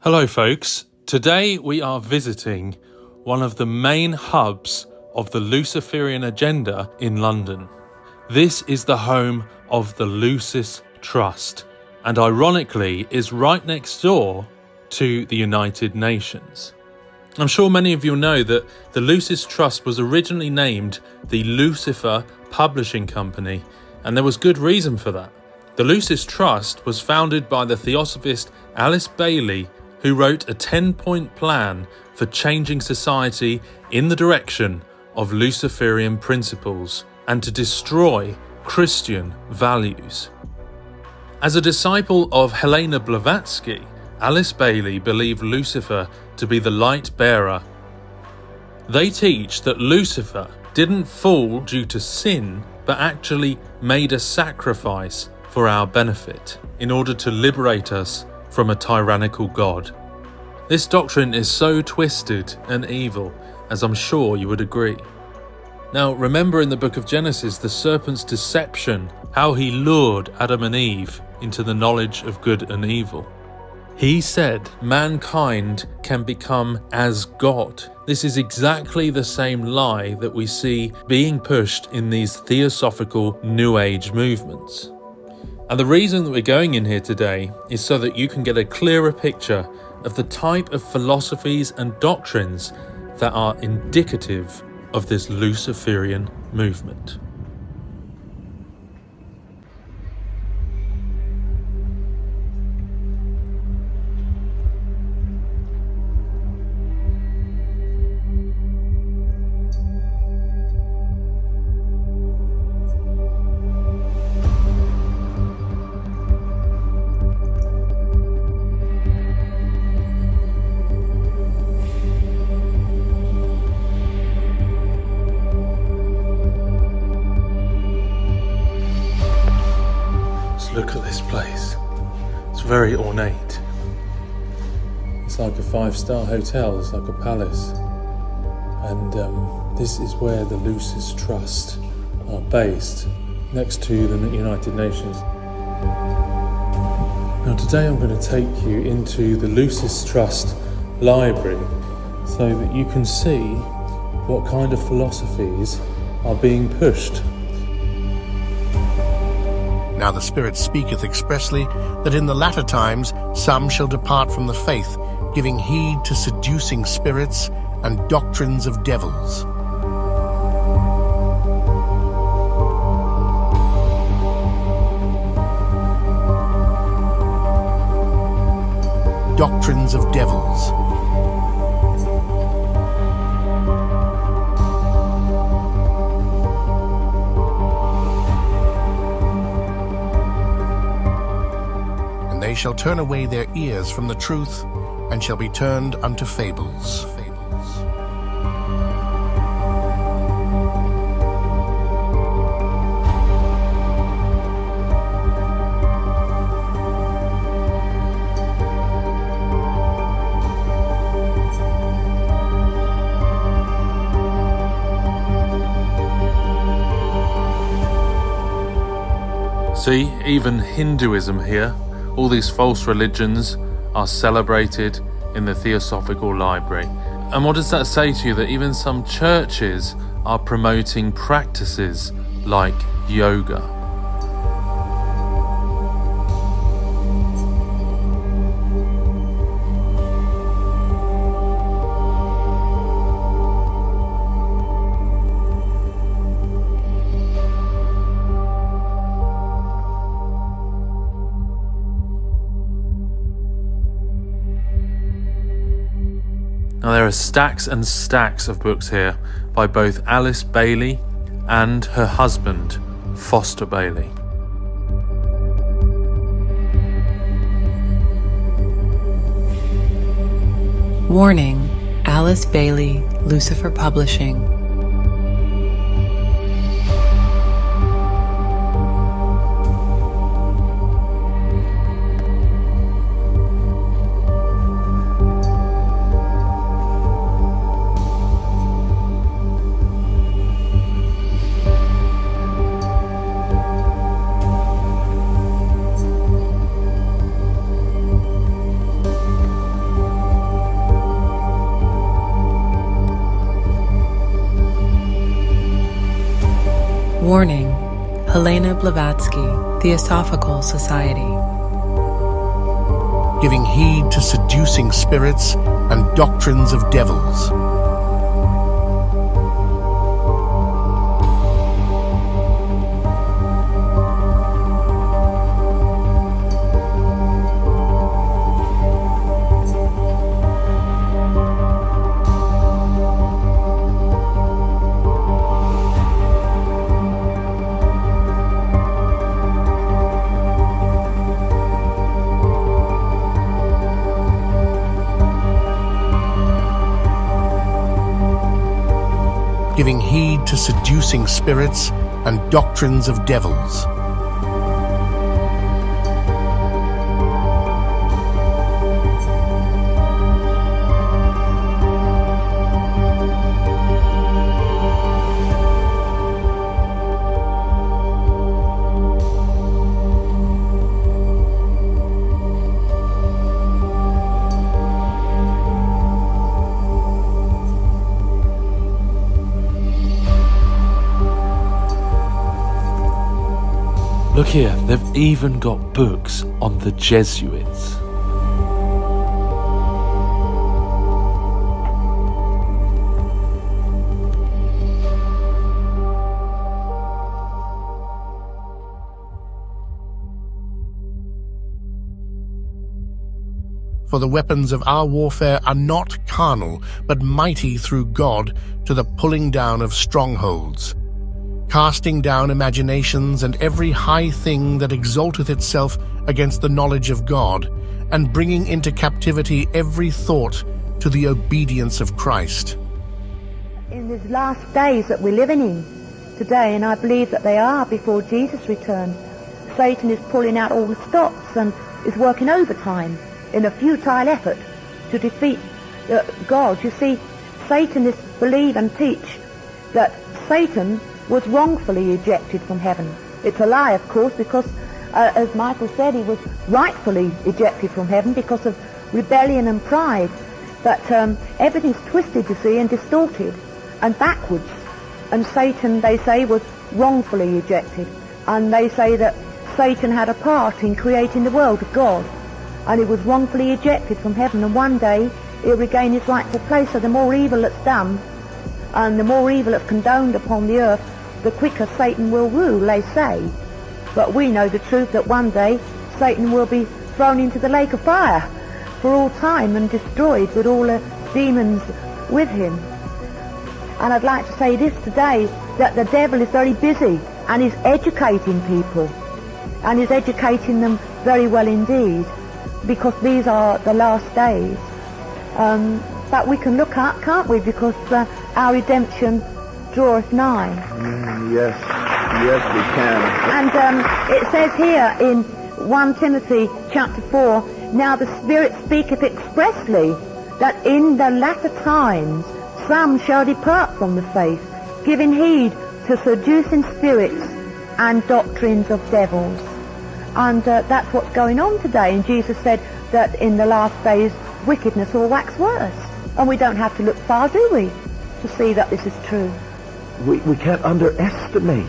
Hello folks, today we are visiting one of the main hubs of the Luciferian agenda in London. This is the home of the Lucis Trust, and ironically is right next door to the United Nations. I'm sure many of you know that the Lucis Trust was originally named the Lucifer Publishing Company, and there was good reason for that. The Lucis Trust was founded by the theosophist Alice Bailey, who wrote a 10-point plan for changing society in the direction of Luciferian principles and to destroy Christian values. As a disciple of Helena Blavatsky, Alice Bailey believed Lucifer to be the light bearer. They teach that Lucifer didn't fall due to sin, but actually made a sacrifice for our benefit in order to liberate us from a tyrannical God. This doctrine is so twisted and evil, as I'm sure you would agree. Now, remember in the book of Genesis, the serpent's deception, how he lured Adam and Eve into the knowledge of good and evil. He said mankind can become as God. This is exactly the same lie that we see being pushed in these theosophical New Age movements. And the reason that we're going in here today is so that you can get a clearer picture of the type of philosophies and doctrines that are indicative of this Luciferian movement. Look at this place. It's very ornate. It's like a 5-star hotel. It's like a palace. And this is where the Lucis Trust are based, next to the United Nations. Now today I'm going to take you into the Lucis Trust library so that you can see what kind of philosophies are being pushed. Now the Spirit speaketh expressly, that in the latter times some shall depart from the faith, giving heed to seducing spirits and doctrines of devils. Doctrines of devils. They shall turn away their ears from the truth, and shall be turned unto fables. See, even Hinduism here, all these false religions are celebrated in the Theosophical Library. And what does that say to you? That even some churches are promoting practices like yoga. Now there are stacks and stacks of books here by both Alice Bailey and her husband, Foster Bailey. Warning: Alice Bailey, Lucifer Publishing. Warning, Helena Blavatsky, Theosophical Society. Giving heed to seducing spirits and doctrines of devils. Giving heed to seducing spirits and doctrines of devils. Look here, they've even got books on the Jesuits. For the weapons of our warfare are not carnal, but mighty through God to the pulling down of strongholds, casting down imaginations and every high thing that exalteth itself against the knowledge of God, and bringing into captivity every thought to the obedience of Christ. In these last days that we're living in today, and I believe that they are before Jesus returns, Satan is pulling out all the stops and is working overtime in a futile effort to defeat God. You see, Satanists believe and teach that Satan was wrongfully ejected from heaven. It's a lie, of course, because, as Michael said, he was rightfully ejected from heaven because of rebellion and pride. But everything's twisted, you see, and distorted and backwards. And Satan, they say, was wrongfully ejected. And they say that Satan had a part in creating the world of God. And he was wrongfully ejected from heaven. And one day he'll regain his rightful place. So the more evil that's done, and the more evil that's condoned upon the earth, the quicker Satan will rule, they say. But we know the truth that one day Satan will be thrown into the lake of fire for all time and destroyed with all the demons with him. And I'd like to say this today, that the devil is very busy and is educating people, and is educating them very well indeed, because these are the last days. But we can look up, can't we, because our redemption draweth nigh. Yes, we can. And it says here in 1 Timothy chapter 4, now the Spirit speaketh expressly that in the latter times some shall depart from the faith, giving heed to seducing spirits and doctrines of devils. And that's what's going on today. And Jesus said that in the last days wickedness will wax worse. And we don't have to look far, do we, to see that this is true. We can't underestimate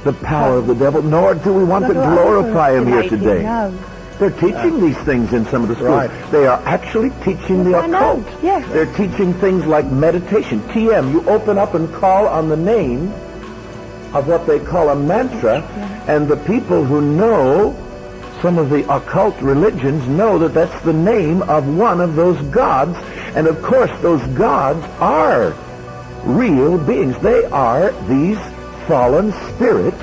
the power of the devil, nor do we want to glorify him here today. No. They're teaching these things in some of the schools. Right. They are actually teaching the occult. Yes. They're teaching things like meditation. TM, you open up and call on the name of what they call a mantra, and the people who know some of the occult religions know that that's the name of one of those gods. And of course, those gods are real beings. They are these fallen spirits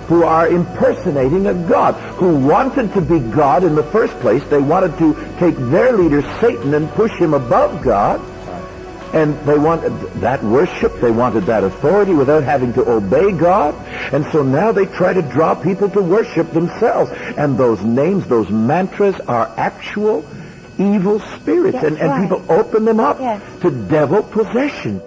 who are impersonating a God, who wanted to be God in the first place. They wanted to take their leader, Satan, and push him above God. And they wanted that worship, they wanted that authority without having to obey God. And so now they try to draw people to worship themselves. And those names, those mantras are actual evil spirits. That's and right. people open them up Yes. to devil possession.